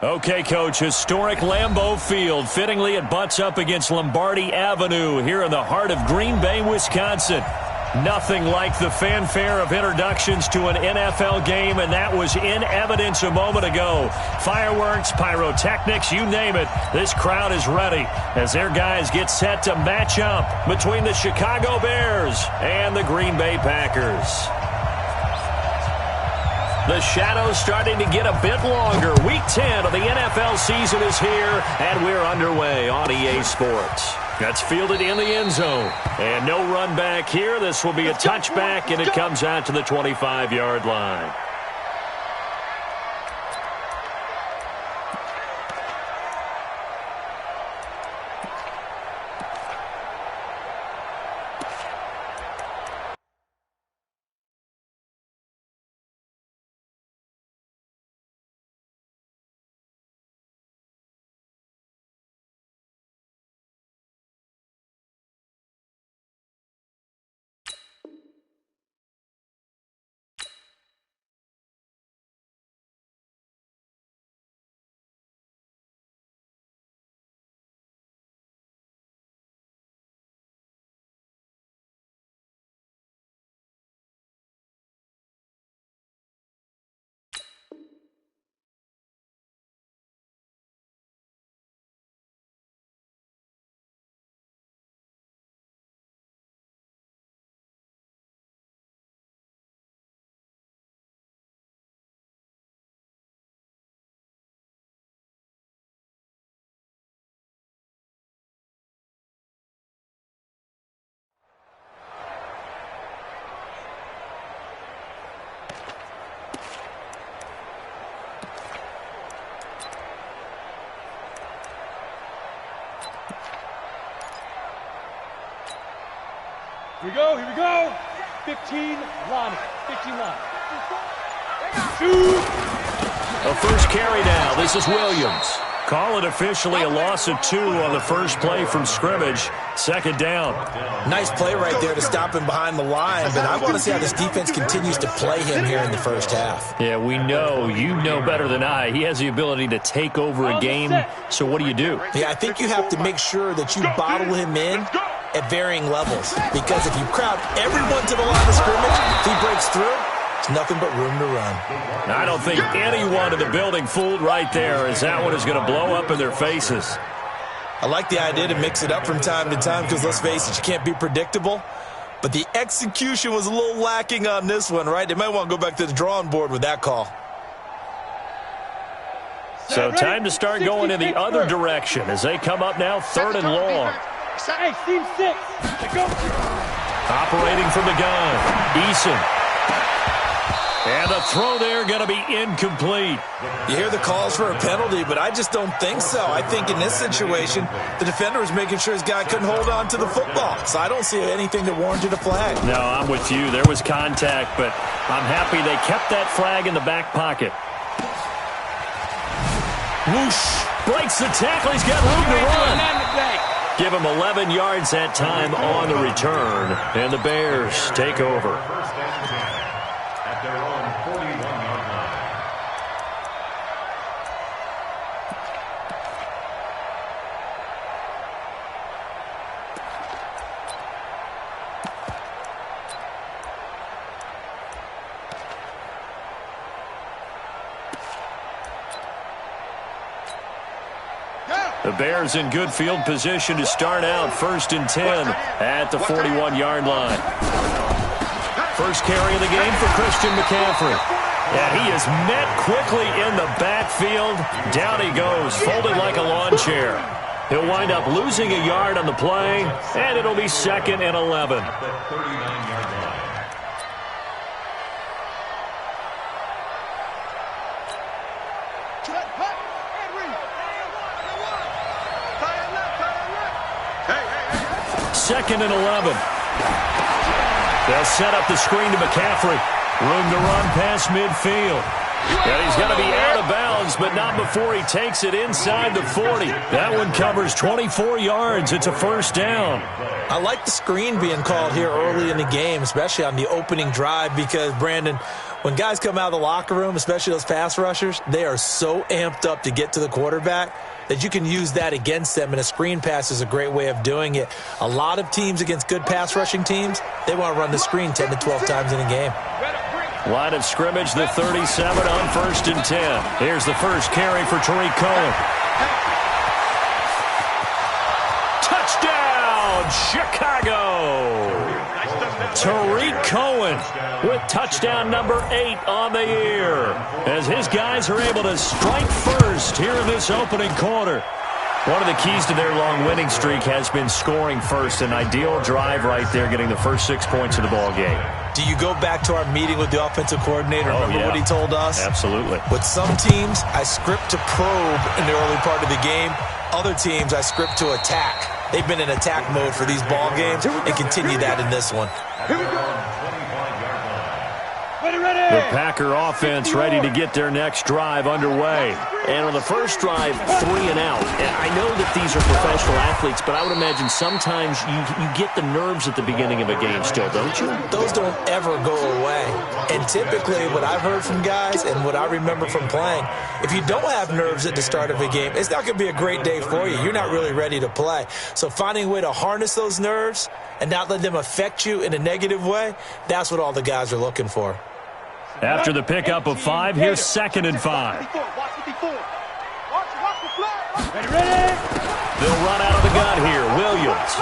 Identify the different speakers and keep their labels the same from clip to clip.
Speaker 1: Okay, Coach, historic Lambeau Field. Fittingly, it butts up against Lombardi Avenue here in the heart of Green Bay, Wisconsin. Nothing like the fanfare of introductions to an NFL game, and that was in evidence a moment ago. Fireworks, pyrotechnics, you name it. This crowd is ready as their guys get set to match up between the Chicago Bears and the Green Bay Packers. The shadow's starting to get a bit longer. Week 10 of the NFL season is here, and we're underway on EA Sports. That's fielded in the end zone. And no run back here. This will be a touchback, and it comes out to the 25-yard line.
Speaker 2: Here we go. 15 line. 15 line. Shoot.
Speaker 1: A first carry now. This is Williams. Call it officially a loss of 2 on the first play from scrimmage. Second down.
Speaker 3: Nice play right there to stop him behind the line, but I want to see how this defense continues to play him here in the first half.
Speaker 1: Yeah, we know. You know better than I. He has the ability to take over a game. So what do you do?
Speaker 3: Yeah, I think you have to make sure that you bottle him in at varying levels, because if you crowd everyone to the line of scrimmage, if he breaks through, there's nothing but room to run.
Speaker 1: I don't think anyone in the building fooled right there, as that one is going to blow up in their faces.
Speaker 3: I like the idea to mix it up from time to time because, let's face it, you can't be predictable. But the execution was a little lacking on this one, right? They might want to go back to the drawing board with that call.
Speaker 1: So time to start going in the other direction as they come up now 3rd and long.
Speaker 2: Hey, team 6. Go.
Speaker 1: Operating from the gun, Eason. And the throw there going to be incomplete.
Speaker 3: You hear the calls for a penalty, but I just don't think so. I think in this situation, the defender was making sure his guy couldn't hold on to the football. So I don't see anything that warranted a flag.
Speaker 1: No, I'm with you. There was contact, but I'm happy they kept that flag in the back pocket. Whoosh. Breaks the tackle. He's got room to run. Give him 11 yards that time on the return. And the Bears take over. The Bears in good field position to start out 1st and 10 at the 41-yard line. First carry of the game for Christian McCaffrey. Yeah, he is met quickly in the backfield. Down he goes, folded like a lawn chair. He'll wind up losing a yard on the play, and it'll be 2nd and 11. Second and 11. They'll set up the screen to McCaffrey. Room to run past midfield. And he's going to be out of bounds, but not before he takes it inside the 40. That one covers 24 yards. It's a first down.
Speaker 3: I like the screen being called here early in the game, especially on the opening drive, because, Brandon, when guys come out of the locker room, especially those pass rushers, they are so amped up to get to the quarterback that you can use that against them, and a screen pass is a great way of doing it. A lot of teams against good pass rushing teams, they want to run the screen 10 to 12 times in a game.
Speaker 1: Line of scrimmage, the 37 on 1st and 10. Here's the first carry for Tariq Cohen. Touchdown, Chicago! Tariq Cohen with touchdown number 8 on the year, as his guys are able to strike first here in this opening quarter. One of the keys to their long winning streak has been scoring first. An ideal drive right there, getting the first 6 points of the ball game.
Speaker 3: Do you go back to our meeting with the offensive coordinator? Remember what he told us?
Speaker 1: Absolutely.
Speaker 3: With some teams, I script to probe in the early part of the game. Other teams, I script to attack. They've been in attack mode for these ball games and continue that in this one.
Speaker 2: Here we go.
Speaker 1: The Packer offense ready to get their next drive underway.
Speaker 4: And on the first drive, 3 and out. And I know that these are professional athletes, but I would imagine sometimes you get the nerves at the beginning of a game still, don't you?
Speaker 3: Those don't ever go away. And typically what I've heard from guys and what I remember from playing, if you don't have nerves at the start of a game, it's not going to be a great day for you. You're not really ready to play. So finding a way to harness those nerves and not let them affect you in a negative way, that's what all the guys are looking for.
Speaker 1: After the pickup of 5, here's 2nd and 5. They'll run out of the gun here. Williams.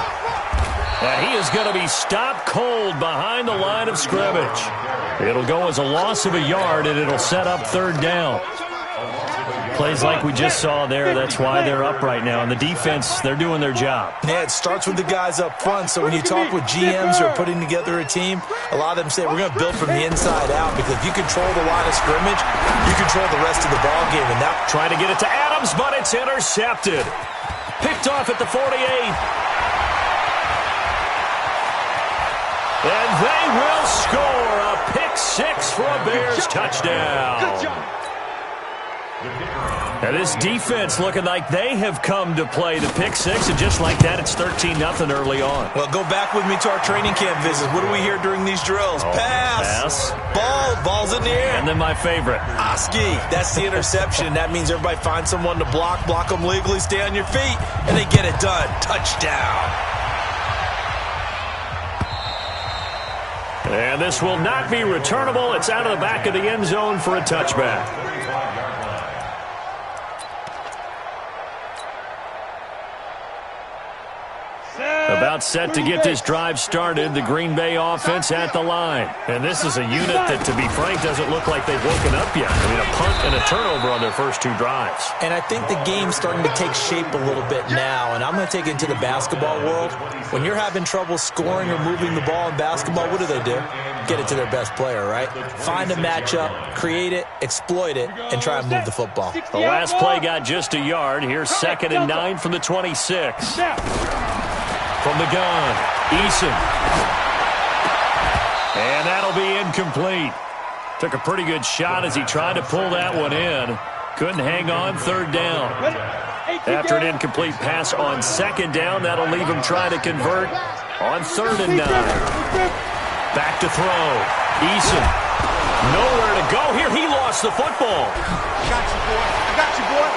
Speaker 1: And he is going to be stopped cold behind the line of scrimmage. It'll go as a loss of a yard, and it'll set up 3rd down. Plays like we just saw there, that's why they're up right now. And the defense, they're doing their job.
Speaker 3: Yeah, it starts with the guys up front. So when you talk with GMs who are putting together a team, a lot of them say we're going to build from the inside out, because if you control the line of scrimmage, you control the rest of the ball game. And now
Speaker 1: trying to get it to Adams, but it's intercepted. Picked off at the 48. And they will score a pick 6 for a Bears touchdown.
Speaker 2: Good job.
Speaker 1: Now this defense looking like they have come to play the pick 6, and just like that, it's 13-0 early on.
Speaker 3: Well, go back with me to our training camp visits. What do we hear during these drills? Pass. Ball's in the air.
Speaker 1: And then my favorite.
Speaker 3: Oski. That's the interception. That means everybody finds someone to block them legally, stay on your feet, and they get it done. Touchdown.
Speaker 1: And this will not be returnable. It's out of the back of the end zone for a touchback. About set to get this drive started, the Green Bay offense at the line. And this is a unit that, to be frank, doesn't look like they've woken up yet. I mean, a punt and a turnover on their first 2 drives.
Speaker 3: And I think the game's starting to take shape a little bit now, and I'm going to take it into the basketball world. When you're having trouble scoring or moving the ball in basketball, what do? Get it to their best player, right? Find a matchup, create it, exploit it, and try and move the football.
Speaker 1: The last play got just a yard. Here's 2nd and 9 from the 26. From the gun, Eason. And that'll be incomplete. Took a pretty good shot as he tried to pull that one in. Couldn't hang on, 3rd down. After an incomplete pass on 2nd down, that'll leave him trying to convert on 3rd and 9. Back to throw. Eason. Nowhere to go here. He lost the football.
Speaker 2: Got you, boy. I got you, boy.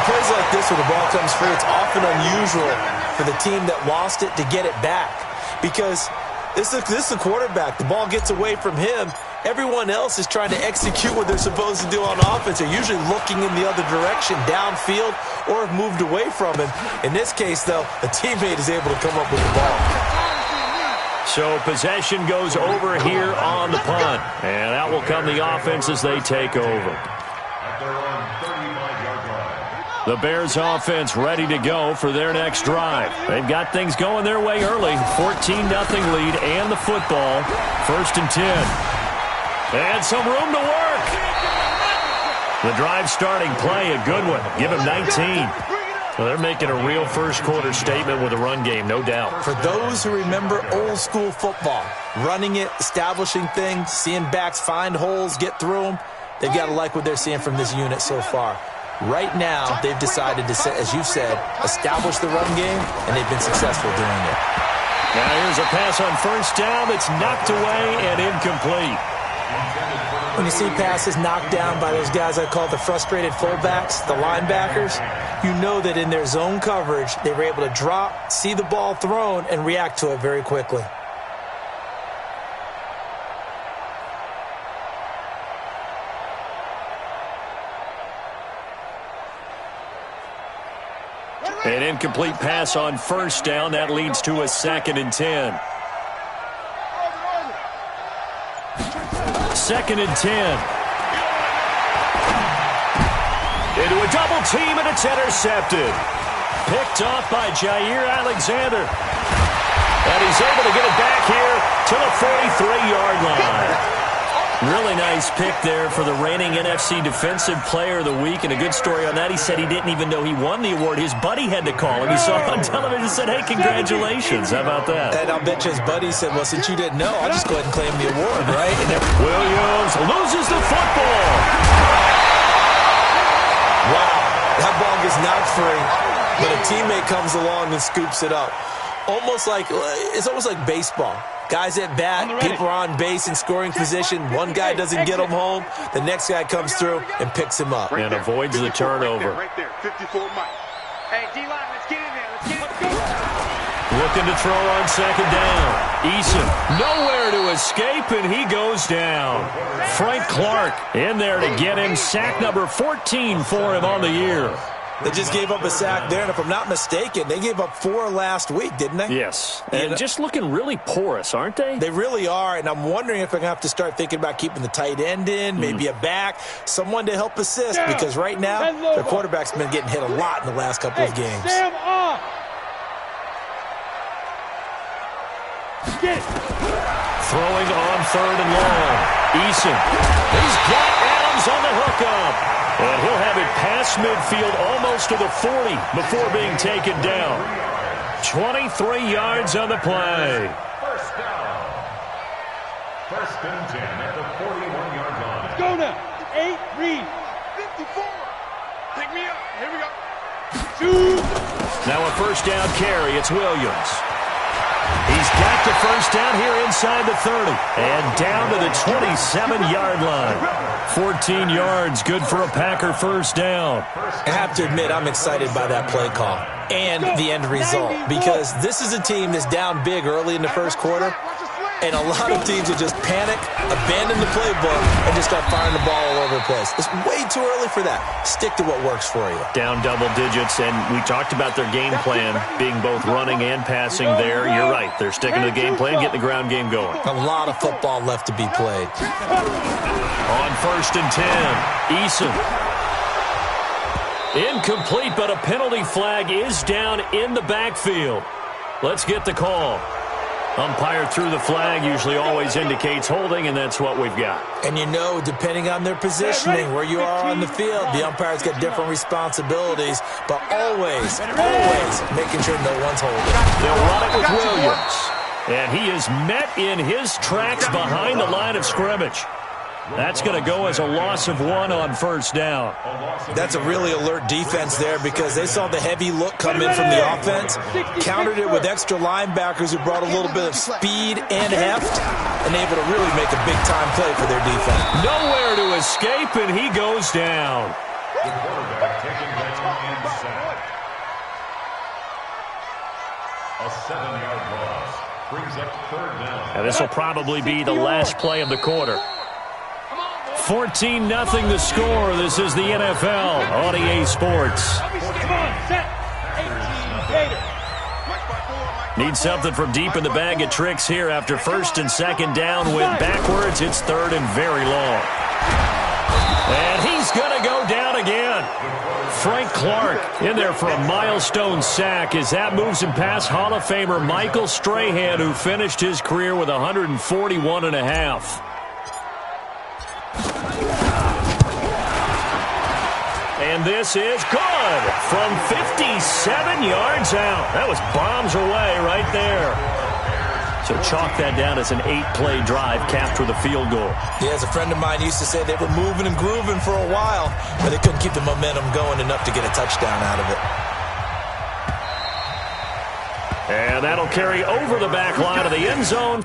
Speaker 3: Plays like this where the ball comes free, it's often unusual for the team that lost it to get it back, because this is a quarterback. The ball gets away from him. Everyone else is trying to execute what they're supposed to do on offense. They're usually looking in the other direction, downfield, or have moved away from him. In this case, though, a teammate is able to come up with the ball.
Speaker 1: So possession goes over here on the punt, and that will come the offense as they take over. The Bears offense ready to go for their next drive. They've got things going their way early. 14-0 lead and the football. 1st and 10. And some room to work. The drive starting play, a good one. Give him 19. Well, they're making a real first-quarter statement with a run game, no doubt.
Speaker 3: For those who remember old-school football, running it, establishing things, seeing backs find holes, get through them, they've got to like what they're seeing from this unit so far. Right now, they've decided to, as you said, establish the run game, and they've been successful doing it.
Speaker 1: Now here's a pass on first down that's knocked away and incomplete.
Speaker 3: When you see passes knocked down by those guys I call the frustrated fullbacks, the linebackers, you know that in their zone coverage, they were able to drop, see the ball thrown, and react to it very quickly.
Speaker 1: An incomplete pass on first down. That leads to a 2nd and 10. 2nd and 10. Into a double team, and it's intercepted. Picked off by Jair Alexander. And he's able to get it back here to the 43-yard line. Really nice pick there for the reigning NFC Defensive Player of the Week. And a good story on that, he said he didn't even know he won the award. His buddy had to call him. He saw it on television and said, hey, congratulations. How about that?
Speaker 3: And I'll bet you his buddy said, well, since you didn't know, I'll just go ahead and claim the award, right? And
Speaker 1: Williams loses the football.
Speaker 3: Wow, that ball gets knocked free, but a teammate comes along and scoops it up. It's almost like baseball. Guys at bat, people are on base in scoring position. One guy doesn't get him home. The next guy comes through and picks him up.
Speaker 1: And avoids the turnover.
Speaker 2: Right there, 54 Mike. Hey, D-line, let's get in there. Let's go.
Speaker 1: Looking to throw on 2nd down. Eason nowhere to escape, and he goes down. Frank Clark in there to get him. Sack number 14 for him on the year.
Speaker 3: They just gave up a sack there, and if I'm not mistaken, they gave up 4 last week, didn't they?
Speaker 1: Yes, and just looking really porous, aren't they?
Speaker 3: They really are, and I'm wondering if I'm going to have to start thinking about keeping the tight end in, maybe a back, someone to help assist, because right now, their quarterback's been getting hit a lot in the last couple of games.
Speaker 1: Throwing on 3rd and long. Eason. He's got Adams on the hookup. And he'll have it past midfield almost to the 40 before being taken down. 23 yards on the play.
Speaker 5: First down. 1st and 10 at the 41-yard line.
Speaker 2: Let's go now. 8, read. 54. Pick me up. Here we go. Shoot.
Speaker 1: Now a first down carry. It's Williams. He's got the first down here inside the 30. And down to the 27-yard line. 14 yards, good for a Packer first down.
Speaker 3: I have to admit, I'm excited by that play call and the end result, because this is a team that's down big early in the first quarter, and a lot of teams will just panic, abandon the playbook, and just start firing the ball all over the place. It's way too early for that. Stick to what works for you.
Speaker 1: Down double digits, and we talked about their game plan being both running and passing there. You're right. They're sticking to the game plan, getting the ground game going.
Speaker 3: A lot of football left to be played.
Speaker 1: On 1st and 10, Eason. Incomplete, but a penalty flag is down in the backfield. Let's get the call. Umpire threw the flag, usually always indicates holding, and that's what we've got.
Speaker 3: And you know, depending on their positioning, where you are on the field, the umpire's got different responsibilities, but always making sure no one's holding.
Speaker 1: They'll run it with Williams. And he is met in his tracks behind the line of scrimmage. That's going to go as a loss of 1 on first down.
Speaker 3: That's a really alert defense there, because they saw the heavy look come in from the offense, countered it with extra linebackers who brought a little bit of speed and heft, and able to really make a big-time play for their defense.
Speaker 1: Nowhere to escape, and he goes down.
Speaker 5: The quarterback taken down and sacked. A 7-yard loss brings up 3rd down.
Speaker 1: And this will probably be the last play of the quarter. 14-0 the score. This is the NFL on EA Sports. Need something from deep in the bag of tricks here after 1st and 2nd down. Went backwards. It's 3rd and very long. And he's going to go down again. Frank Clark in there for a milestone sack as that moves him past Hall of Famer Michael Strahan, who finished his career with 141.5. And this is good from 57 yards out. That was bombs away right there. So chalk that down as an 8-play drive capped with a field goal.
Speaker 3: Yeah, as a friend of mine used to say, they were moving and grooving for a while, but they couldn't keep the momentum going enough to get a touchdown out of it.
Speaker 1: And that'll carry over the back line of the end zone.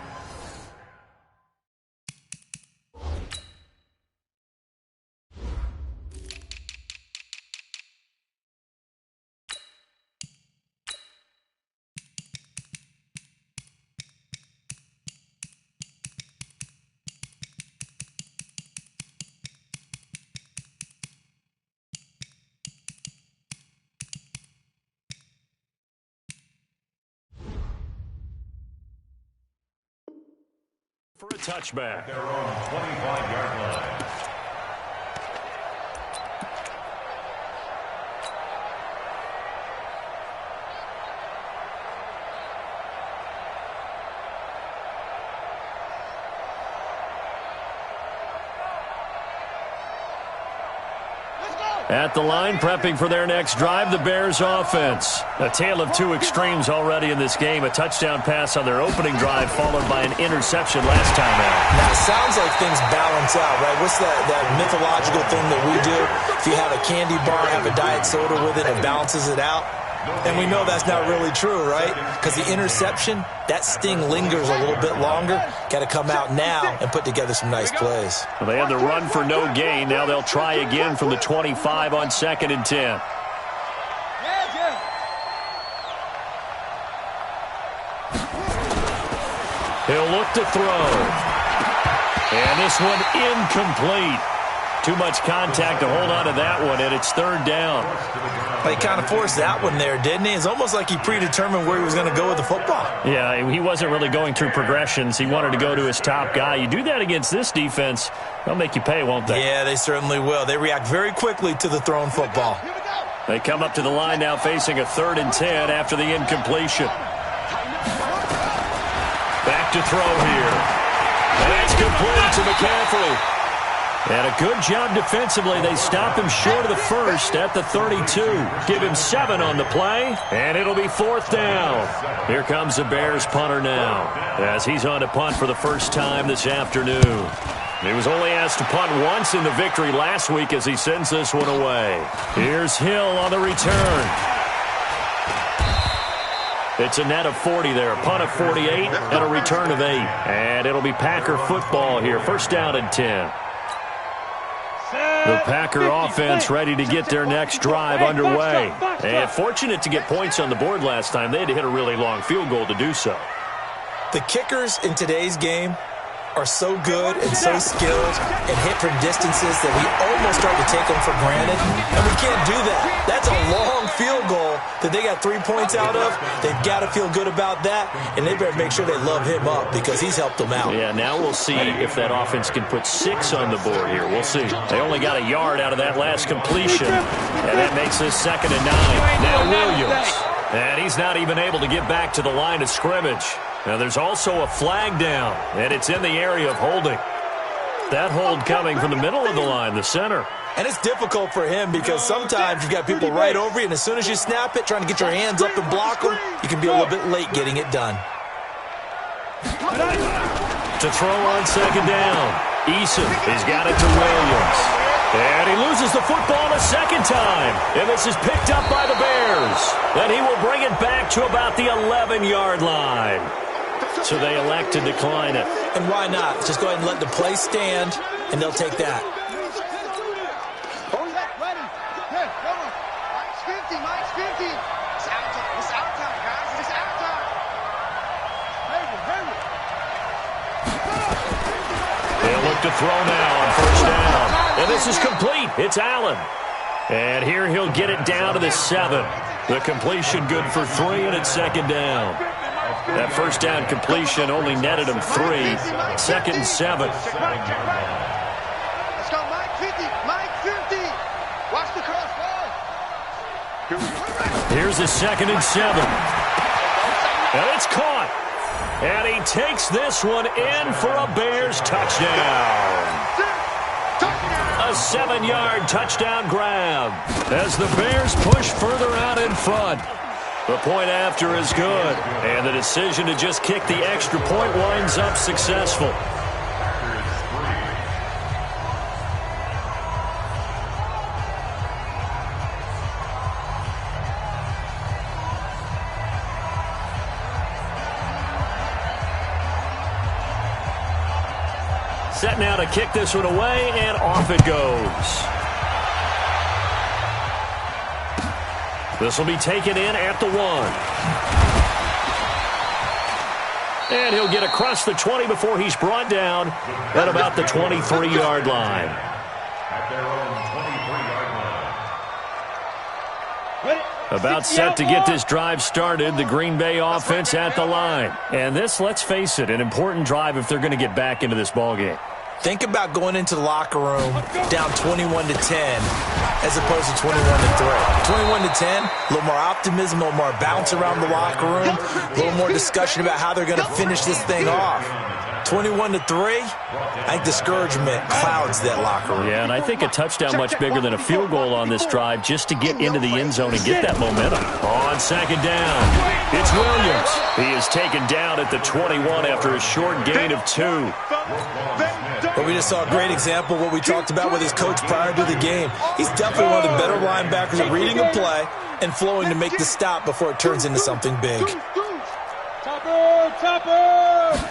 Speaker 1: For a touchback.
Speaker 5: Their own 25-yard line.
Speaker 1: At the line, prepping for their next drive, the Bears offense. A tale of two extremes already in this game. A touchdown pass on their opening drive, followed by an interception last time out.
Speaker 3: Now, it sounds like things balance out, right? What's that mythological thing that we do? If you have a candy bar, have a diet soda with it, it balances it out. And we know that's not really true, right? Because the interception, that sting lingers a little bit longer. Got to come out now and put together some nice plays.
Speaker 1: Well, they had the run for no gain. Now they'll try again from the 25 on 2nd and 10. He'll look to throw. And this one incomplete. Too much contact to hold on to that one, and it's 3rd down.
Speaker 3: He kind of forced that one there, didn't he? It's almost like he predetermined where he was going to go with the football.
Speaker 1: Yeah, he wasn't really going through progressions. He wanted to go to his top guy. You do that against this defense, they'll make you pay, won't they?
Speaker 3: Yeah, they certainly will. They react very quickly to the thrown football.
Speaker 1: They come up to the line now facing a 3rd and 10 after the incompletion. Back to throw here. And it's complete to McCaffrey. And a good job defensively. They stop him short of the first at the 32. Give him 7 on the play, and it'll be 4th down. Here comes the Bears punter now, as he's on to punt for the first time this afternoon. He was only asked to punt once in the victory last week as he sends this one away. Here's Hill on the return. It's a net of 40 there. A punt of 48 and a return of 8. And it'll be Packer football here. 1st down and 10. The Packer offense ready to get their next drive underway. And fortunate to get points on the board last time. They had to hit a really long field goal to do so.
Speaker 3: The kickers in today's game are so good and so skilled and hit from distances that we almost start to take them for granted. And we can't do that. That's a long field goal that they got 3 points out of. They've got to feel good about that, and they better make sure they love him up because he's helped them out.
Speaker 1: Yeah, now we'll see if that offense can put 6 on the board here. We'll see. They only got a yard out of that last completion, and that makes this 2nd and 9. Now Williams. And he's not even able to get back to the line of scrimmage. Now there's also a flag down, and it's in the area of holding. That hold coming from the middle of the line, the center.
Speaker 3: And it's difficult for him because sometimes you've got people right over you, and as soon as you snap it, trying to get your hands up and block them, you can be a little bit late getting it done.
Speaker 1: To throw on 2nd down. Eason has got it to Williams. And he loses the football a 2nd time. And this is picked up by the Bears. And he will bring it back to about the 11-yard line. So they elect to decline it.
Speaker 3: And why not? Just go ahead and let the play stand, and they'll take that.
Speaker 2: Ready. Hey, come on. Mike's 50. Mike's 50. It's out time. It's out time, guys. It's out time. Hurry.
Speaker 1: They'll look to throw now on 1st down. And this is complete. It's Allen. And here he'll get it down to the 7. The completion good for 3, and it's 2nd down. That 1st down completion only netted him 3. 2nd and 7.
Speaker 2: Let's go, Mike 50. Mike 50. Watch the cross ball.
Speaker 1: Here's the 2nd and 7. And it's caught. And he takes this one in for a Bears touchdown. A A 7-yard touchdown grab as the Bears push further out in front. The point after is good, and the decision to just kick the extra point winds up successful. Set now to kick this one away, and off it goes. This will be taken in at the 1. And he'll get across the 20 before he's brought down at about the 23-yard line.
Speaker 5: At their own 23-yard line.
Speaker 1: About set to get this drive started, the Green Bay offense at the line. And this, let's face it, an important drive if they're going to get back into this ballgame.
Speaker 3: Think about going into the locker room down 21-10 as opposed to 21-3. 21-10, a little more optimism, a little more bounce around the locker room, a little more discussion about how they're going to finish this thing off. 21-3, I think discouragement clouds that locker room.
Speaker 1: Yeah, and I think a touchdown much bigger than a field goal on this drive just to get into the end zone and get that momentum. On second down, it's Williams. He is taken down at the 21 after a short gain of 2.
Speaker 3: But we just saw a great example of what we talked about with his coach prior to the game. He's definitely one of the better linebackers at reading a play and flowing to make the stop before it turns into something big.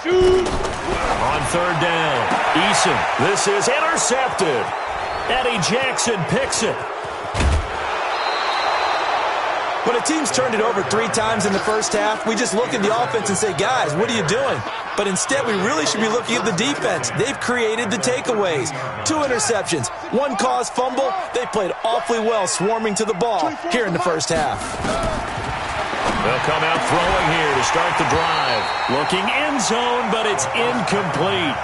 Speaker 1: Shoot. On third down, Eason. This is intercepted. Eddie Jackson picks it.
Speaker 3: When a team's turned it over 3 times in the first half, we just look at the offense and say, guys, what are you doing? But instead, we really should be looking at the defense. They've created the takeaways. 2 interceptions, 1 caused fumble. They played awfully well swarming to the ball here in the first half.
Speaker 1: They'll come out throwing here to start the drive. Looking end zone, but it's incomplete.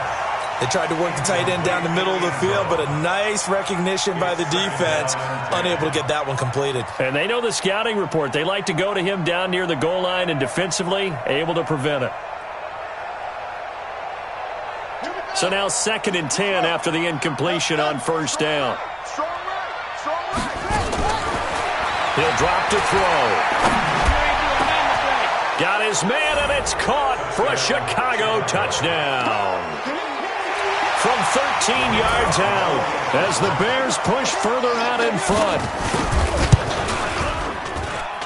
Speaker 3: They tried to work the tight end down the middle of the field, but a nice recognition by the defense, unable to get that one completed.
Speaker 1: And they know the scouting report. They like to go to him down near the goal line, and defensively, able to prevent it. So now 2nd and 10 after the incompletion on first down. He'll drop to throw. Got his man, and it's caught for a Chicago touchdown. From 13 yards out as the Bears push further out in front.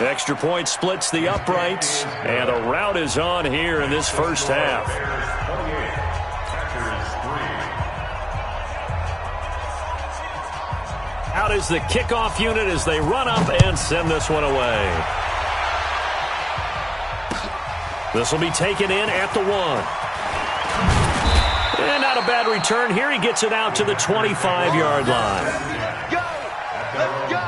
Speaker 1: Extra point splits the uprights, and a rout is on here in this first half. Out is the kickoff unit as they run up and send this one away. This will be taken in at the 1. And not a bad return here. He gets it out to the 25-yard line.
Speaker 2: Go! Let's go!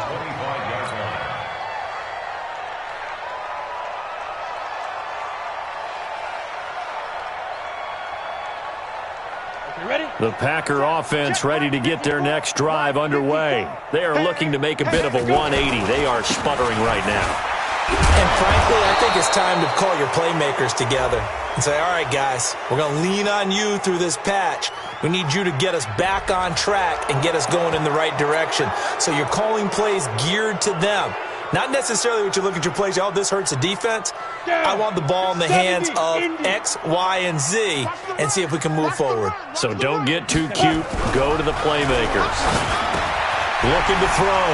Speaker 1: The Packer offense ready to get their next drive underway. They are looking to make a bit of a 180. They are sputtering right now.
Speaker 3: And frankly, I think it's time to call your playmakers together and say, all right, guys, we're going to lean on you through this patch. We need you to get us back on track and get us going in the right direction. So you're calling plays geared to them. Not necessarily what you look at your plays, oh, this hurts the defense. I want the ball in the hands of X, Y, and Z and see if we can move forward.
Speaker 1: So don't get too cute. Go to the playmakers. Looking to throw.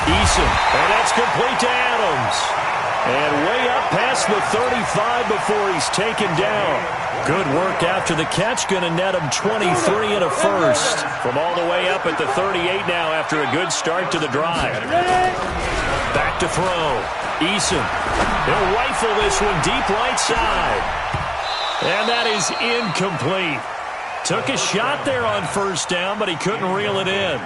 Speaker 1: Eason. And that's complete to Adams. And way up past the 35 before he's taken down. Good work after the catch. Going to net him 23 and a first. From all the way up at the 38 now after a good start to the drive. Back to throw. Eason. He'll rifle this one deep right side. And that is incomplete. Took a shot there on first down, but he couldn't reel it in.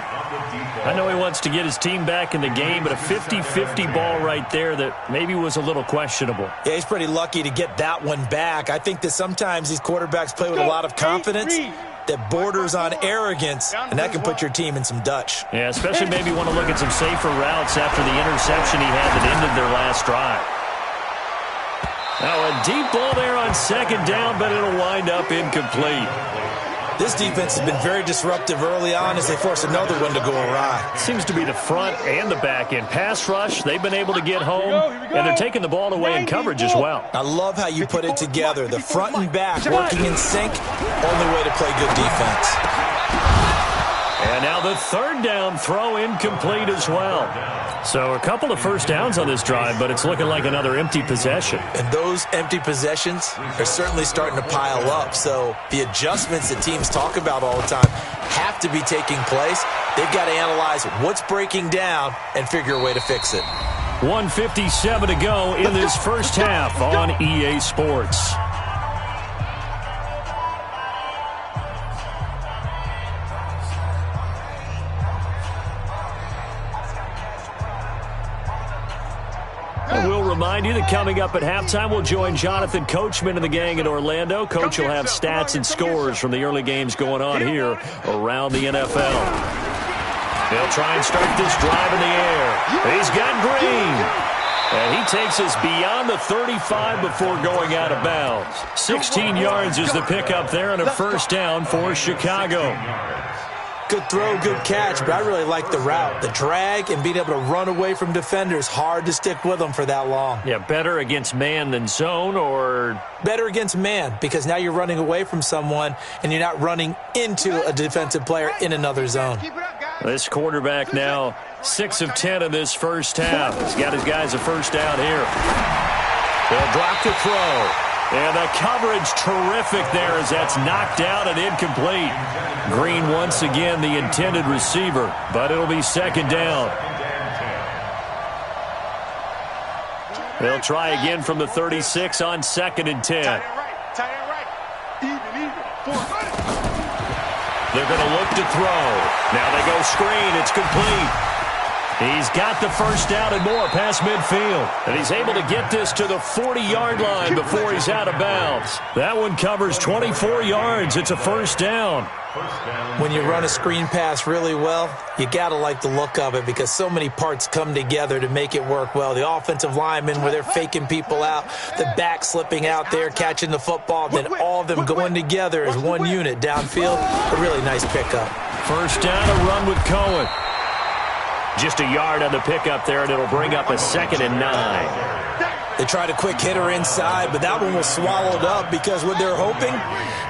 Speaker 1: I know he wants to get his team back in the game, but a 50-50 ball right there that maybe was a little questionable.
Speaker 3: Yeah, he's pretty lucky to get that one back. I think that sometimes these quarterbacks play with a lot of confidence that borders on arrogance, and that can put your team in some Dutch.
Speaker 1: Yeah, especially maybe want to look at some safer routes after the interception he had that ended their last drive. Now a deep ball there on second down, but it'll wind up incomplete.
Speaker 3: This defense has been very disruptive early on as they force another one to go awry.
Speaker 1: Seems to be the front and the back end. Pass rush, they've been able to get home, and they're taking the ball away in coverage as well.
Speaker 3: I love how you put it together. The front and back working in sync, only way to play good defense.
Speaker 1: And now the third down throw incomplete as well. So a couple of first downs on this drive, but it's looking like another empty possession.
Speaker 3: And those empty possessions are certainly starting to pile up. So the adjustments that teams talk about all the time have to be taking place. They've got to analyze what's breaking down and figure a way to fix it.
Speaker 1: 1:57 to go in this first half on EA Sports. We'll remind you that coming up at halftime, we'll join Jonathan Coachman and the gang in Orlando. Coach will have stats and scores from the early games going on here around the NFL. They'll try and start this drive in the air. He's got Green. And he takes us beyond the 35 before going out of bounds. 16 yards is the pickup there and a first down for Chicago.
Speaker 3: Good throw, good catch, but I really like the route. The drag and being able to run away from defenders, hard to stick with them for that long.
Speaker 1: Yeah, better against man than zone, or?
Speaker 3: Better against man, because now you're running away from someone and you're not running into a defensive player in another zone.
Speaker 1: This quarterback now 6 of 10 in this first half. He's got his guys a first down here. They'll drop to throw. And the coverage terrific there as that's knocked down and incomplete. Green once again the intended receiver, but it'll be second down. They'll try again from the 36 on 2nd and 10. They're going to look to throw. Now they go screen. It's complete. He's got the first down and more past midfield. And he's able to get this to the 40-yard line before he's out of bounds. That one covers 24 yards. It's a first down.
Speaker 3: When you run a screen pass really well, you got to like the look of it because so many parts come together to make it work well. The offensive linemen where they're faking people out, the back slipping out there, catching the football, then all of them going together as one unit downfield. A really nice pickup.
Speaker 1: First down, a run with Cohen. Just a yard on the pickup there, and it'll bring up a 2nd and 9.
Speaker 3: They tried a quick hitter inside, but that one was swallowed up because what they're hoping,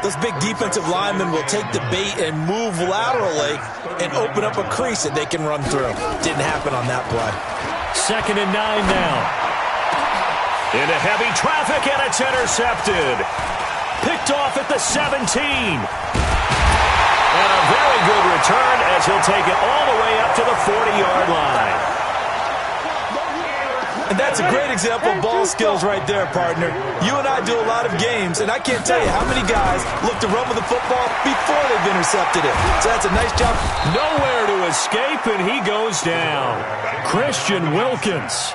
Speaker 3: those big defensive linemen will take the bait and move laterally and open up a crease that they can run through. Didn't happen on that play.
Speaker 1: 2nd and 9 now. Into heavy traffic, and it's intercepted. Picked off at the 17. And a very good return as he'll take it all the way up to the 40-yard line.
Speaker 3: And that's a great example of ball skills right there, partner. You and I do a lot of games, and I can't tell you how many guys look to run with the football before they've intercepted it. So that's a nice job.
Speaker 1: Nowhere to escape, and he goes down. Christian Wilkins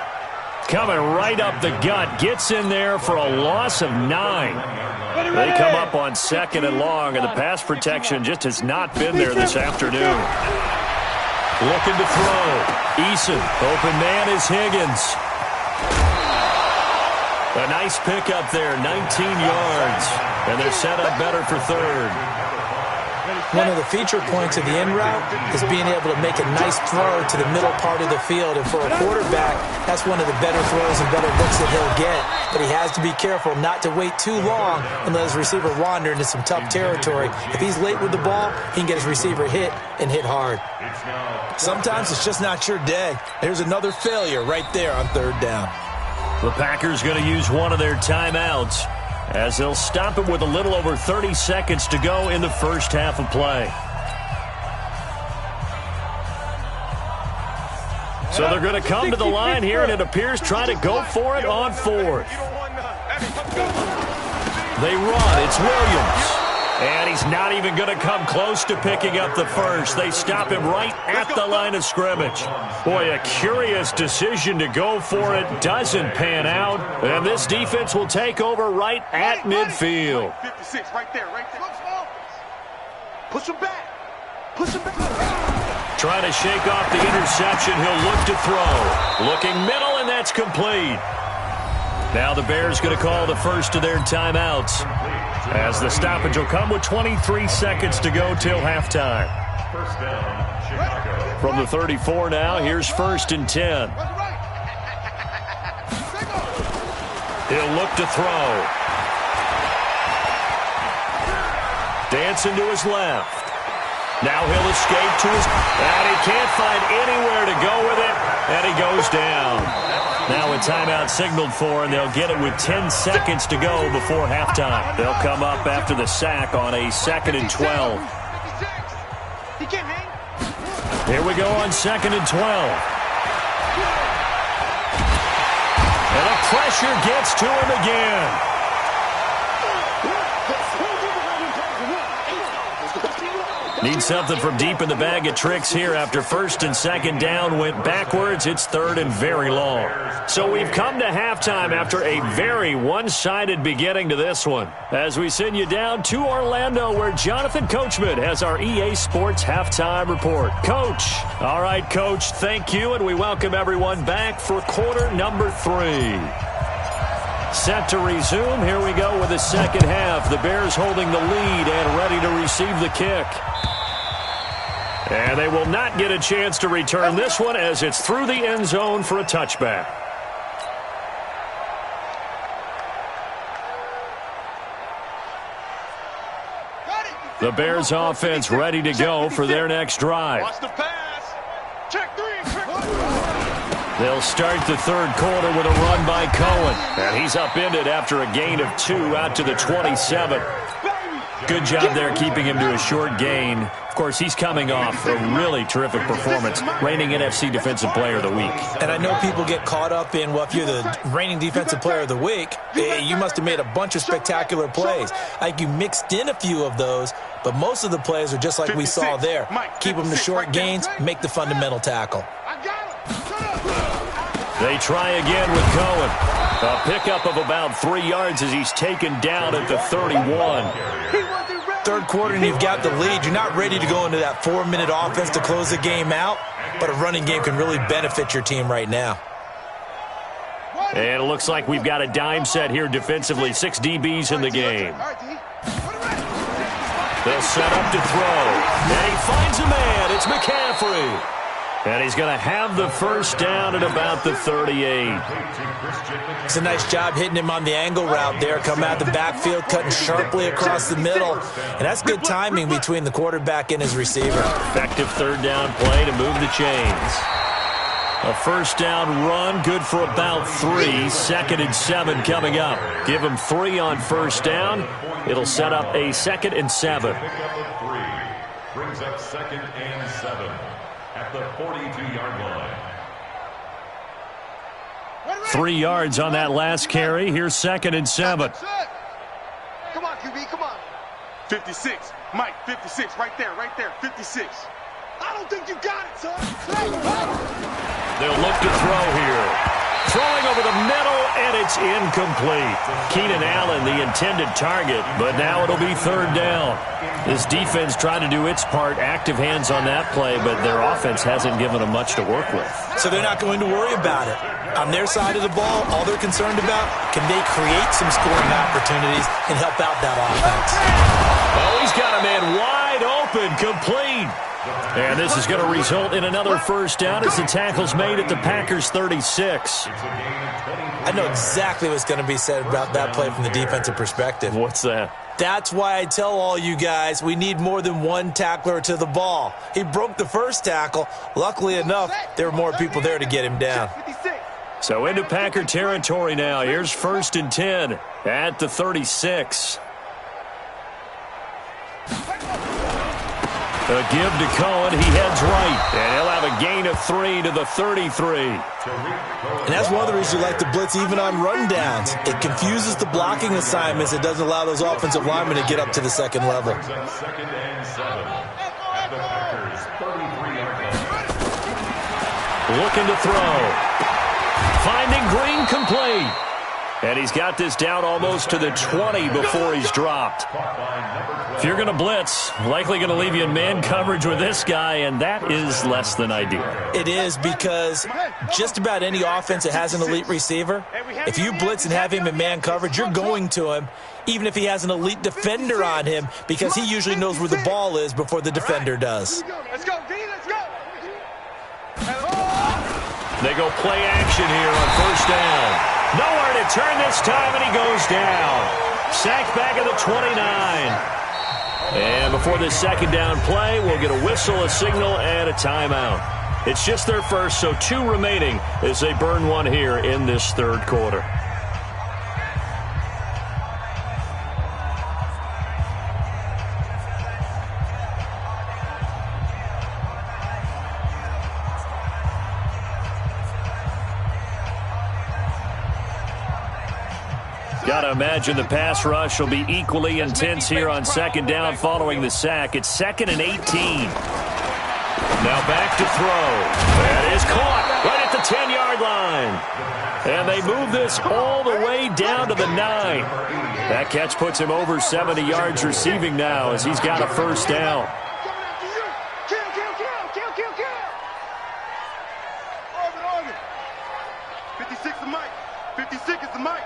Speaker 1: coming right up the gut. Gets in there for a loss of 9. They come up on 2nd and long, and the pass protection just has not been there this afternoon. Looking to throw. Eason. Open man is Higgins. A nice pickup there, 19 yards. And they're set up better for 3rd.
Speaker 3: One of the feature points of the in route is being able to make a nice throw to the middle part of the field. And for a quarterback, that's one of the better throws and better looks that he'll get. But he has to be careful not to wait too long and let his receiver wander into some tough territory. If he's late with the ball, he can get his receiver hit and hit hard. Sometimes it's just not your day. There's another failure right there on 3rd down.
Speaker 1: The Packers going to use one of their timeouts as they'll stop it with a little over 30 seconds to go in the first half of play. So they're going to come to the line here, and it appears try to go for it on 4th. They run. It's Williams. And he's not even going to come close to picking up the first. They stop him right at the line of scrimmage. Boy, a curious decision to go for it. Doesn't pan out. And this defense will take over right at midfield.
Speaker 2: 56, right there. Push him back. Push him back.
Speaker 1: Trying to shake off the interception. He'll look to throw. Looking middle, and that's complete. Now the Bears going to call the first of their timeouts, as the stoppage will come with 23 seconds to go till halftime.
Speaker 5: First down, Chicago.
Speaker 1: From the 34 now, here's 1st and 10. He'll look to throw. Dancing to his left. Now he'll escape to his... And he can't find anywhere to go with it, and he goes down. Now a timeout signaled for, and they'll get it with 10 seconds to go before halftime. They'll come up after the sack on a 2nd and 12. Here we go on 2nd and 12. And the pressure gets to him again. Need something from deep in the bag of tricks here after 1st and 2nd down went backwards. It's 3rd and very long. So we've come to halftime after a very one-sided beginning to this one, as we send you down to Orlando, where Jonathan Coachman has our EA Sports halftime report. Coach. All right, Coach, thank you, and we welcome everyone back for quarter number 3. Set to resume. Here we go with the second half. The Bears holding the lead and ready to receive the kick. And they will not get a chance to return this one, as it's through the end zone for a touchback. The Bears offense ready to go for their next drive.
Speaker 2: Watch the pass. Check 3.
Speaker 1: They'll start the 3rd quarter with a run by Cohen. And he's upended after a gain of 2 out to the 27. Good job there keeping him to a short gain. Of course, he's coming off a really terrific performance, reigning NFC Defensive Player of the Week.
Speaker 3: And I know people get caught up in, well, if you're the reigning Defensive Player of the Week, you must have made a bunch of spectacular plays. Like, you mixed in a few of those, but most of the plays are just like we saw there. Keep them to short gains, make the fundamental tackle.
Speaker 1: They try again with Cohen. A pickup of about 3 yards as he's taken down at the 31.
Speaker 3: 3rd quarter and you've got the lead. You're not ready to go into that 4-minute offense to close the game out, but a running game can really benefit your team right now.
Speaker 1: And it looks like we've got a dime set here defensively. 6 DBs in the game. They'll set up to throw. And he finds a man. It's McCaffrey. And he's going to have the first down at about the 38.
Speaker 3: It's a nice job hitting him on the angle route there. Coming out the backfield, cutting sharply across the middle. And that's good timing between the quarterback and his receiver.
Speaker 1: Effective 3rd down play to move the chains. A 1st down run, good for about 3. 2nd and 7 coming up. Give him 3 on 1st down. It'll set up a 2nd and 7.
Speaker 5: Brings up 2nd and 7 at the 42-yard line.
Speaker 1: 3 yards on that last carry. Here's 2nd and 7.
Speaker 2: Come on, QB, come on.
Speaker 6: 56. Mike, 56. Right there, 56.
Speaker 2: I don't think you got it, son.
Speaker 1: They'll look to throw here. Throwing over the middle, and it's incomplete. Keenan Allen, the intended target, but now it'll be 3rd down. This defense tried to do its part, active hands on that play, but their offense hasn't given them much to work with.
Speaker 3: So they're not going to worry about it. On their side of the ball, all they're concerned about, can they create some scoring opportunities and help out that offense?
Speaker 1: Oh, he's got a man wide open, complete. And this is going to result in another 1st down as the tackle's made at the Packers' 36.
Speaker 3: I know exactly what's going to be said about that play from the defensive perspective.
Speaker 1: What's that?
Speaker 3: That's why I tell all you guys we need more than one tackler to the ball. He broke the 1st tackle. Luckily enough, there were more people there to get him down.
Speaker 1: So into Packer territory now. Here's 1st and 10 at the 36. A give to Cohen. He heads right. And he'll have a gain of 3 to the 33.
Speaker 3: And that's one of the reasons you like to blitz even on rundowns. It confuses the blocking assignments. It doesn't allow those offensive linemen to get up to the 2nd level.
Speaker 5: 2nd and 7 at the Packers' 33-yard line.
Speaker 1: Looking to throw. Finding Green complete. And he's got this down almost to the 20 before he's dropped. If you're going to blitz, likely going to leave you in man coverage with this guy, and that is less than ideal.
Speaker 3: It is, because just about any offense that has an elite receiver, if you blitz and have him in man coverage, you're going to him, even if he has an elite defender on him, because he usually knows where the ball is before the defender does.
Speaker 2: Let's go, D, let's go.
Speaker 1: They go play action here on first down. Nowhere to turn this time, and he goes down. Sacked back at the 29. And before this second down play, we'll get a whistle, a signal, and a timeout. It's just their first, so 2 remaining as they burn one here in this third quarter. Got to imagine the pass rush will be equally intense here on second down following the sack. It's 2nd and 18. Now back to throw. That is caught right at the 10-yard line. And they move this all the way down to the 9. That catch puts him over 70 yards receiving now as he's got a first down.
Speaker 2: Orbit.
Speaker 6: 56 is Mike. 56 is the Mike.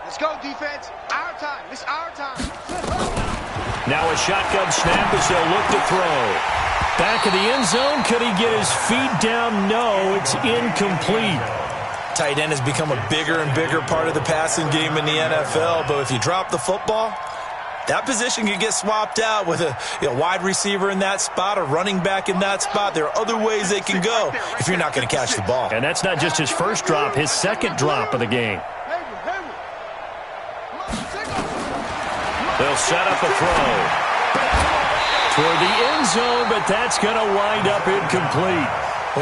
Speaker 2: Let's go, defense. Our time. It's our time.
Speaker 1: Now a shotgun snap as they'll look to throw. Back of the end zone. Could he get his feet down? No, it's incomplete.
Speaker 3: Tight end has become a bigger and bigger part of the passing game in the NFL, but if you drop the football, that position can get swapped out with a wide receiver in that spot, a running back in that spot. There are other ways they can go if you're not going to catch the ball.
Speaker 1: And that's not just his first drop, his second drop of the game. They'll set up a throw toward the end zone, but that's going to wind up incomplete.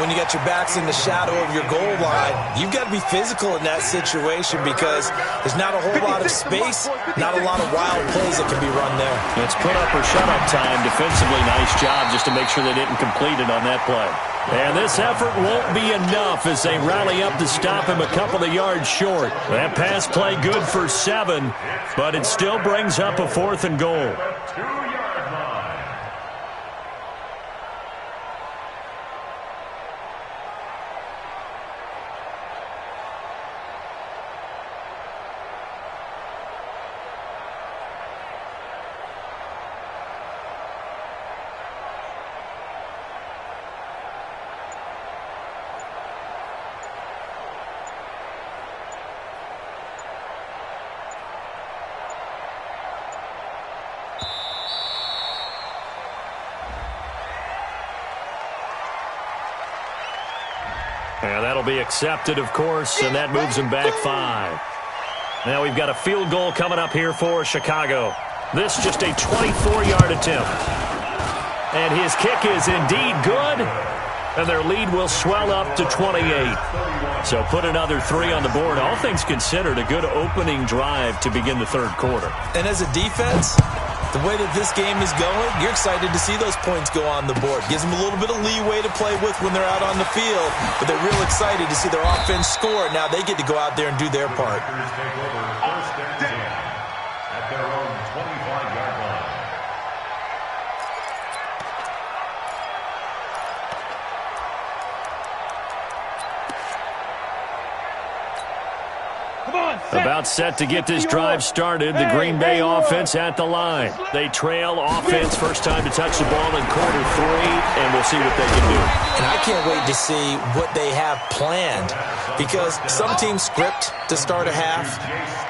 Speaker 3: When you got your backs in the shadow of your goal line, you've got to be physical in that situation because there's not a whole lot of space, not a lot of wild plays that can be run there.
Speaker 1: It's put up or shut up time. Defensively, nice job just to make sure they didn't complete it on that play. And this effort won't be enough as they rally up to stop him a couple of yards short. That pass play good for 7, but it still brings up a 4th and goal. And that'll be accepted, of course, and that moves him back 5. Now we've got a field goal coming up here for Chicago. This just a 24-yard attempt. And his kick is indeed good, and their lead will swell up to 28. So put another 3 on the board. All things considered, a good opening drive to begin the third quarter.
Speaker 3: And as a defense, the way that this game is going, you're excited to see those points go on the board. Gives them a little bit of leeway to play with when they're out on the field, but they're real excited to see their offense score. Now they get to go out there and do their part.
Speaker 5: At their own 25-yard line.
Speaker 1: About set to get this drive started. The Green Bay offense at the line. They trail offense first time to touch the ball in quarter 3, and we'll see what they can do.
Speaker 3: And I can't wait to see what they have planned because some teams script to start a half.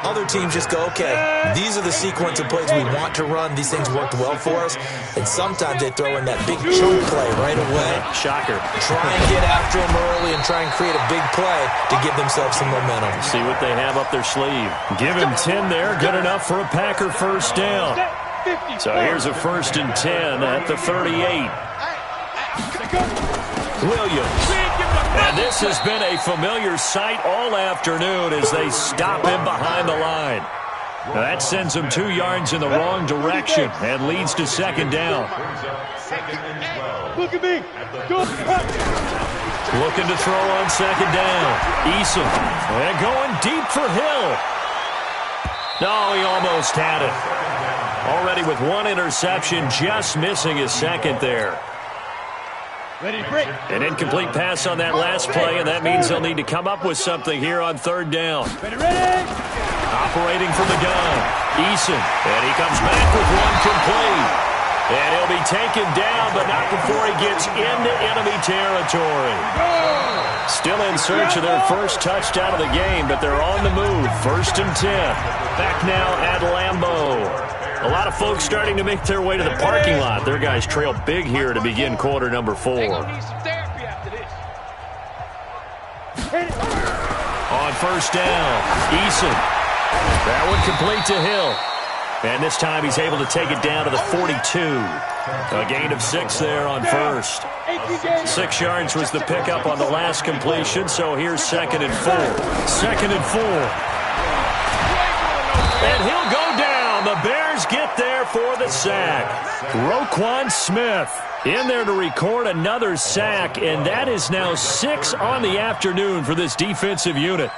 Speaker 3: Other teams just go, okay, these are the sequence of plays we want to run. These things worked well for us. And sometimes they throw in that big chunk play right away.
Speaker 1: Shocker.
Speaker 3: Try and get after them early and try and create a big play to give themselves some momentum.
Speaker 1: See what they have up their sleeve. Give him 10 there. Good enough for a Packer first down. So here's a 1st and 10 at the 38. Williams. And this has been a familiar sight all afternoon as they stop him behind the line. Now that sends him 2 yards in the wrong direction and leads to second down.
Speaker 6: Look at me.
Speaker 1: Looking to throw on second down. Eason. And going deep for Hill. No, he almost had it. Already with one interception, just missing his second there. An incomplete pass on that last play, and that means they'll need to come up with something here on third down. Operating from the gun, Eason, and he comes back with one complete. And he'll be taken down, but not before he gets into enemy territory. Still in search of their first touchdown of the game, but they're on the move. 1st and 10. Back now at Lambeau. A lot of folks starting to make their way to the parking lot. Their guys trail big here to begin quarter number 4. On first down, Eason. That one complete to Hill. And this time he's able to take it down to the 42. A gain of 6 there on first. 6 yards was the pickup on the last completion, so here's 2nd and 4. 2nd and 4. And he'll go down. The Bears get there for the sack. Roquan Smith in there to record another sack, and that is now 6 on the afternoon for this defensive unit.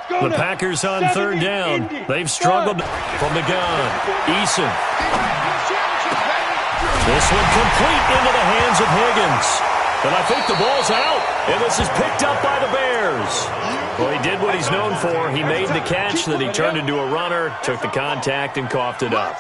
Speaker 1: The Packers on third down. They've struggled from the gun. Eason. This one complete into the hands of Higgins. And I think the ball's out. And this is picked up by the Bears. Well, he did what he's known for. He made the catch, then he turned into a runner, took the contact, and coughed it up.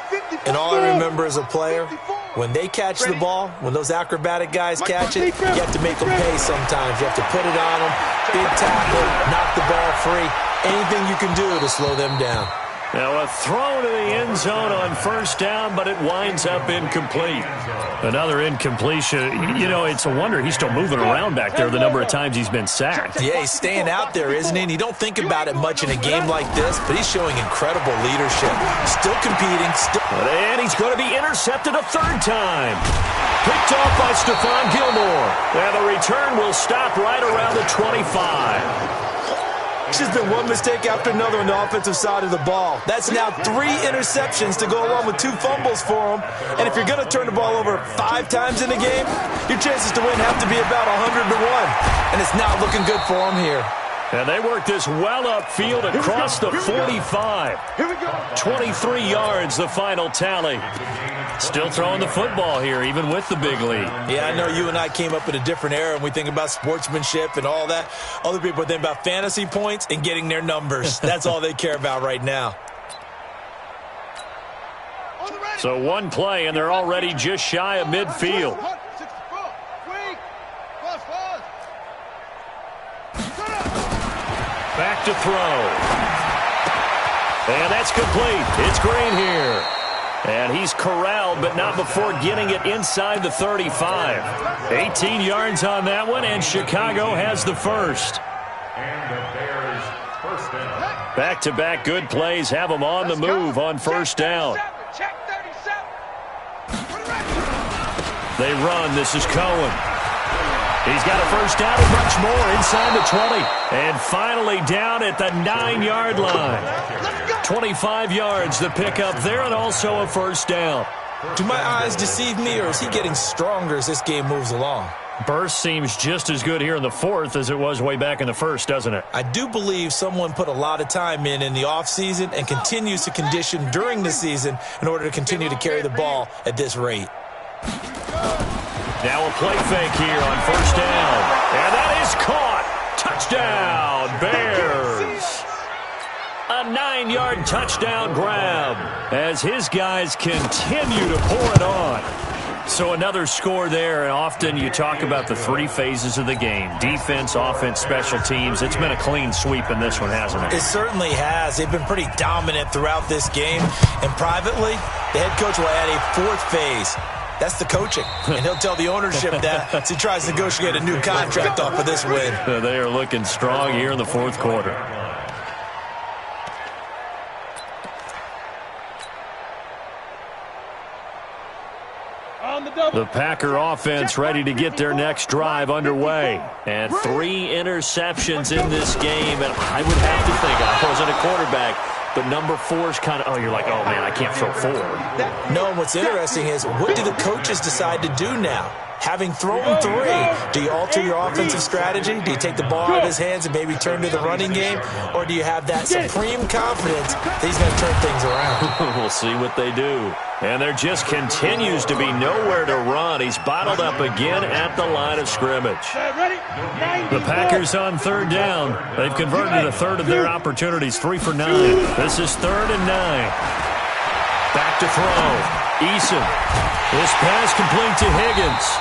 Speaker 3: And all I remember as a player, when they catch the ball, when those acrobatic guys catch it, you have to make them pay sometimes. You have to put it on them, big tackle, knock the ball free. Anything you can do to slow them down.
Speaker 1: Now a throw to the end zone on first down, but it winds up incomplete. Another incompletion. You know, it's a wonder he's still moving around back there the number of times he's been sacked.
Speaker 3: Yeah, he's staying out there, isn't he? And you don't think about it much in a game like this, but he's showing incredible leadership. Still competing.
Speaker 1: And he's going to be intercepted a third time. Picked off by Stephon Gilmore. And the return will stop right around the 25.
Speaker 3: It's just been one mistake after another on the offensive side of the ball. That's now 3 interceptions to go along with 2 fumbles for him. And if you're going to turn the ball over 5 times in a game, your chances to win have to be about 100 to 1. And it's not looking good for him here.
Speaker 1: And they work this well upfield across the 45. 23 yards, the final tally. Still throwing the football here, even with the big lead.
Speaker 3: Yeah, I know you and I came up in a different era, and we think about sportsmanship and all that. Other people think about fantasy points and getting their numbers. That's all they care about right now.
Speaker 1: So one play, and they're already just shy of midfield. Back to throw. And that's complete. It's Green here. And he's corralled, but not before getting it inside the 35. 18 yards on that one, and Chicago has the first.
Speaker 5: And the Bears first down.
Speaker 1: Back-to-back good plays have them on the move on first down. They run. This is Cohen. He's got a first down and much more inside the 20. And finally down at the 9-yard line. 25 yards the pickup there, and also a first down.
Speaker 3: Do my eyes deceive me, or is he getting stronger as this game moves along?
Speaker 1: Burst seems just as good here in the fourth as it was way back in the first, doesn't it?
Speaker 3: I do believe someone put a lot of time in the offseason and continues to condition during the season in order to continue to carry the ball at this rate.
Speaker 1: Now a play fake here on first down. And that is caught. Touchdown, Bears. A 9-yard touchdown grab as his guys continue to pour it on. So another score there, and often you talk about the 3 phases of the game. Defense, offense, special teams. It's been a clean sweep in this one, hasn't it?
Speaker 3: It certainly has. They've been pretty dominant throughout this game. And privately, the head coach will add a 4th phase. That's the coaching. And he'll tell the ownership that as he tries to negotiate a new contract off of this win.
Speaker 1: They are looking strong here in the fourth quarter. The Packer offense ready to get their next drive underway. And 3 interceptions in this game. And I would have to think, I wasn't a quarterback, but number 4 is kind of, you're like, oh, man, I can't throw 4.
Speaker 3: No, and what's interesting is, what do the coaches decide to do now? Having thrown 3, do you alter your offensive strategy? Do you take the ball out of his hands and maybe turn to the running game? Or do you have that supreme confidence that he's going to turn things around?
Speaker 1: We'll see what they do. And there just continues to be nowhere to run. He's bottled up again at the line of scrimmage. The Packers on 3rd down. They've converted a third of their opportunities, 3 for 9. This is 3rd and 9. Back to throw. Eason. This pass complete to Higgins.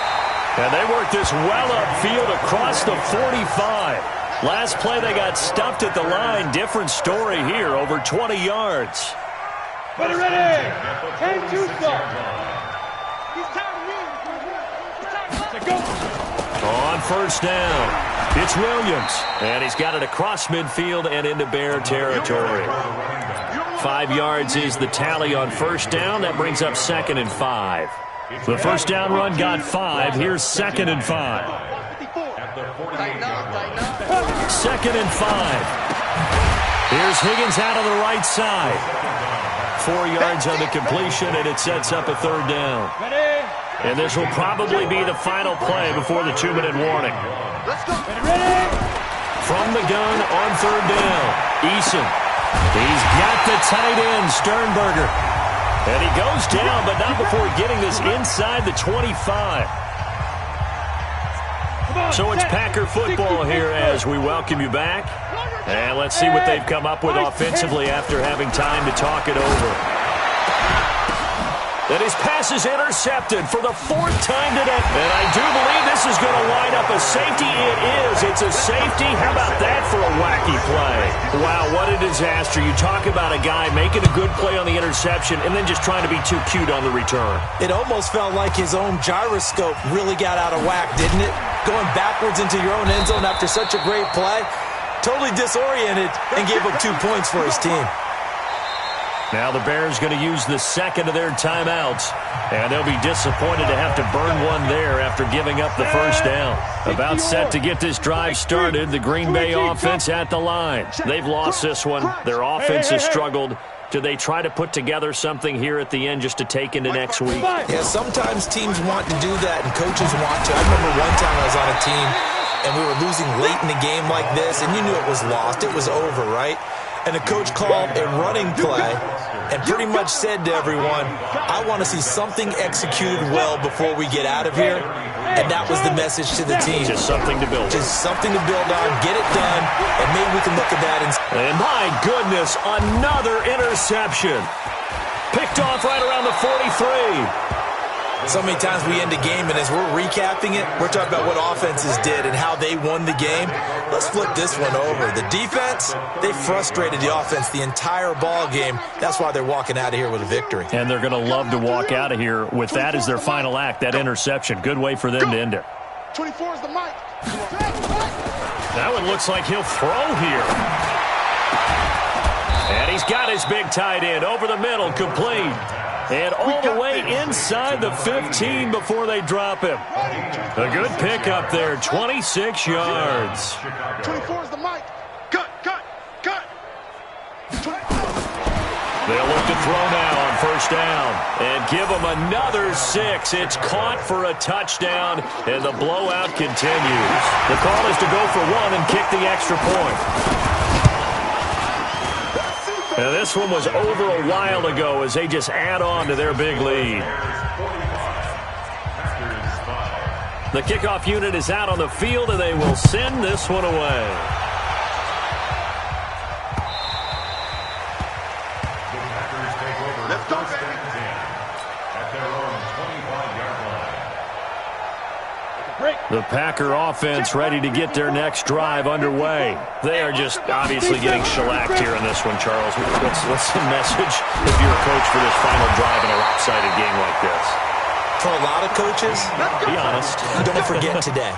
Speaker 1: And they work this well upfield across the 45. Last play they got stuffed at the line. Different story here, over 20 yards.
Speaker 2: Put it ready. And two stop. He's
Speaker 1: On 1st down, it's Williams. And he's got it across midfield and into Bear territory. 5 yards is the tally on 1st down. That brings up 2nd and 5. The 1st down run got 5. Here's 2nd and 5. 2nd and 5. Here's Higgins out on the right side. 4 yards on the completion, and it sets up a 3rd down. And this will probably be the final play before the 2-minute warning. From the gun on 3rd down, Eason. He's got the tight end, Sternberger. And he goes down, but not before getting this inside the 25. So it's Packer football here as we welcome you back. And let's see what they've come up with offensively after having time to talk it over. And his pass is intercepted for the 4th time today. And I do believe this is going to wind up a safety. It is. It's a safety. How about that for a wacky play? Wow, what a disaster. You talk about a guy making a good play on the interception and then just trying to be too cute on the return.
Speaker 3: It almost felt like his own gyroscope really got out of whack, didn't it? Going backwards into your own end zone after such a great play. Totally disoriented and gave up 2 points for his team.
Speaker 1: Now the Bears going to use the 2nd of their timeouts, and they'll be disappointed to have to burn one there after giving up the 1st down. About set to get this drive started, the Green Bay offense at the line. They've lost this one. Their offense has struggled. Do they try to put together something here at the end just to take into next week?
Speaker 3: Yeah, sometimes teams want to do that, and coaches want to. I remember one time I was on a team, and we were losing late in the game like this, and you knew it was lost. It was over, right? And the coach called a running play and pretty much said to everyone, I want to see something executed well before we get out of here. And that was the message to the team.
Speaker 1: Just something to build on.
Speaker 3: Just something to build on, get it done, and maybe we can look at that.
Speaker 1: And my goodness, another interception. Picked off right around the 43.
Speaker 3: So many times we end a game, and as we're recapping it, we're talking about what offenses did and how they won the game. Let's flip this one over. The defense, they frustrated the offense the entire ball game. That's why they're walking out of here with a victory.
Speaker 1: And they're going to love to walk out of here with that as their final act, that interception. Good way for them to end it.
Speaker 2: 24 is the mic.
Speaker 1: That one looks like he'll throw here. And he's got his big tight end over the middle, complete. And all the way inside the 15 before they drop him. A good pickup there, 26 yards.
Speaker 2: 24 is the mic. Cut.
Speaker 1: They'll look to throw now on 1st down and give him another 6. It's caught for a touchdown, and the blowout continues. The call is to go for 1 and kick the extra point. And this one was over a while ago as they just add on to their big lead. The kickoff unit is out on the field, and they will send this one away.
Speaker 6: Let's go, baby. At their own 25-yard line.
Speaker 1: The Packer offense ready to get their next drive underway. They are just obviously getting shellacked here in this one, Charles. What's the message if you're a coach for this final drive in a lopsided game like this?
Speaker 3: For a lot of coaches,
Speaker 1: be honest.
Speaker 3: Don't forget today.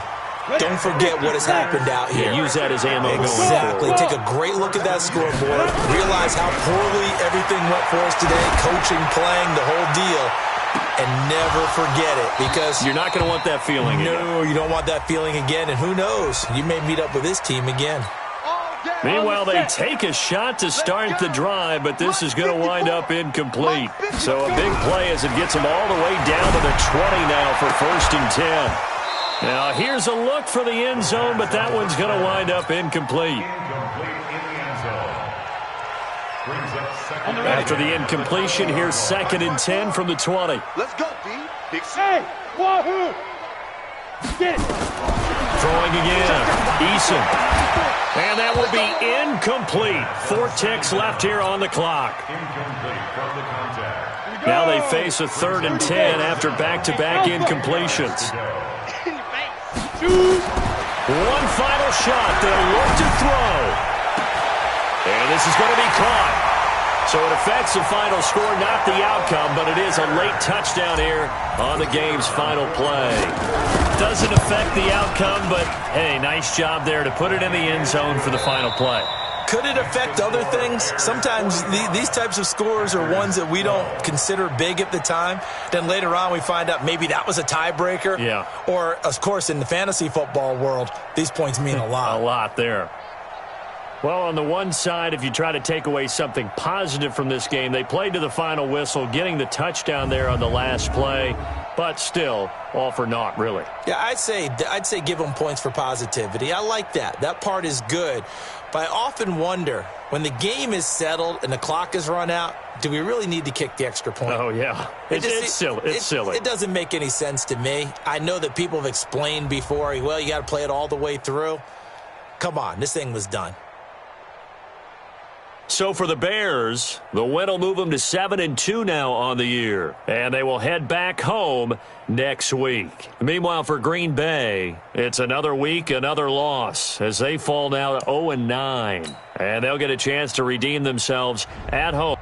Speaker 3: Don't forget what has happened out here.
Speaker 1: Yeah, use that as ammo.
Speaker 3: Exactly. Take a great look at that scoreboard. Realize how poorly everything went for us today. Coaching, playing, the whole deal. And never forget it, because
Speaker 1: you're not going to want that feeling again.
Speaker 3: No, you don't want that feeling again. And who knows? You may meet up with this team again.
Speaker 2: All
Speaker 1: Meanwhile, they take a shot to start the drive, but this is going to wind up incomplete. So a big play as it gets them all the way down to the 20 now for 1st and 10. Now, here's a look for the end zone, but that one's going to wind up incomplete. After the incompletion, here's 2nd and 10 from the 20.
Speaker 2: Let's go, D.
Speaker 6: Hey, wahoo! Get it.
Speaker 1: Throwing again. Eason. And that will be incomplete. 4 ticks left here on the clock. Now they face a 3rd and 10 after back-to-back incompletions. One final shot. They'll look to throw. And this is going to be caught. So it affects the final score, not the outcome, but it is a late touchdown here on the game's final play. Doesn't affect the outcome, but, hey, nice job there to put it in the end zone for the final play.
Speaker 3: Could it affect other things? Sometimes these types of scores are ones that we don't consider big at the time. Then later on we find out maybe that was a tiebreaker.
Speaker 1: Yeah.
Speaker 3: Or, of course, in the fantasy football world, these points mean a lot.
Speaker 1: A lot there. Well, on the one side, if you try to take away something positive from this game, they played to the final whistle, getting the touchdown there on the last play, but still, all for naught, really.
Speaker 3: Yeah, I'd say give them points for positivity. I like that. That part is good. But I often wonder, when the game is settled and the clock is run out, do we really need to kick the extra point?
Speaker 1: Oh, yeah. It's silly. It's silly.
Speaker 3: It doesn't make any sense to me. I know that people have explained before, well, you got to play it all the way through. Come on, this thing was done.
Speaker 1: So for the Bears, the win will move them to 7-2 now on the year. And they will head back home next week. Meanwhile, for Green Bay, it's another week, another loss, as they fall now to 0-9. And they'll get a chance to redeem themselves at home.